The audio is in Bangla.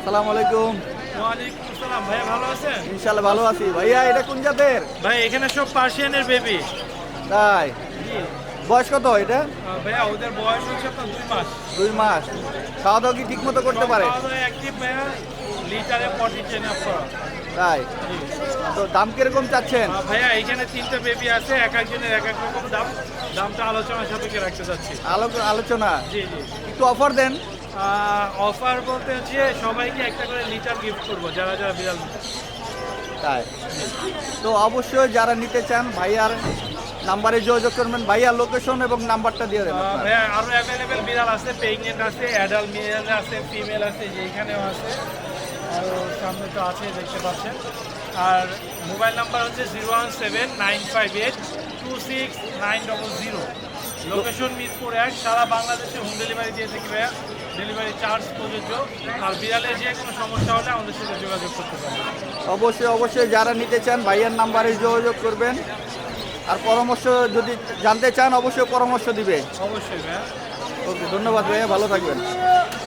সালাম আলাইকুম। ওয়ালাইকুম আসসালাম। ভাইয়া ভালো আছেন? ইনশাল্লাহ ভালো আছি। ভাইয়া এটা কোন জাতের? ভাই এখানে সব পার্সিয়ানের বেবি। তাই? জি। বয়স কত এটা? ভাইয়া ওদের বয়স হচ্ছে আপনার 2 মাস। 2 মাস। খাওয়া দাওয়া কি ঠিক মতো করতে সব পারে? খাওয়া দাওয়া অ্যাক্টিভ ভাইয়া, লিটারে 40 চেন আপ করা। তাই? জি। তো দাম কিরকম চাচ্ছেন? ভাইয়া এখানে 3টে বেবি আছে, এক একজনের এক এক রকম দাম। দামটা আলোচনা সাপেক্ষে রাখতে চাচ্ছি। আলোচনা জি জি। একটু অফার দেন। অফার বলতে হচ্ছে সবাইকে একটা করে লিটার গিফট করবো যারা যারা বিড়াল নেবে। তাই? তো অবশ্যই যারা নিতে চান ভাইয়ার নাম্বারে যোগাযোগ করবেন। ভাইয়ার লোকেশন এবং নাম্বারটা দিয়ে দেন আপনার। ভাইয়া আরো অ্যাভেলেবেল বিড়াল আছে, প্রেগনেন্ট আছে, অ্যাডাল্ট মেল আছে, ফিমেল আছে, যেখানেও আছে। আর সামনে তো আছে দেখতে পাচ্ছেন। আর মোবাইল নাম্বার হচ্ছে 01795826900। লোকেশন মিরপুর 1, সারা বাংলাদেশে হোম ডেলিভারি দিয়ে থাকি ভাইয়া। ডেলিভারি চার্জ প্রযোজ্য। আর বিড়ালের যে কোনো সমস্যা হলে আমাদের সাথে যোগাযোগ করতে পারবেন। অবশ্যই যারা নিতে চান ভাইয়ার নাম্বারে যোগাযোগ করবেন। আর পরামর্শ যদি জানতে চান অবশ্যই পরামর্শ দিবে। অবশ্যই ভাইয়া। ওকে, ধন্যবাদ ভাইয়া, ভালো থাকবেন।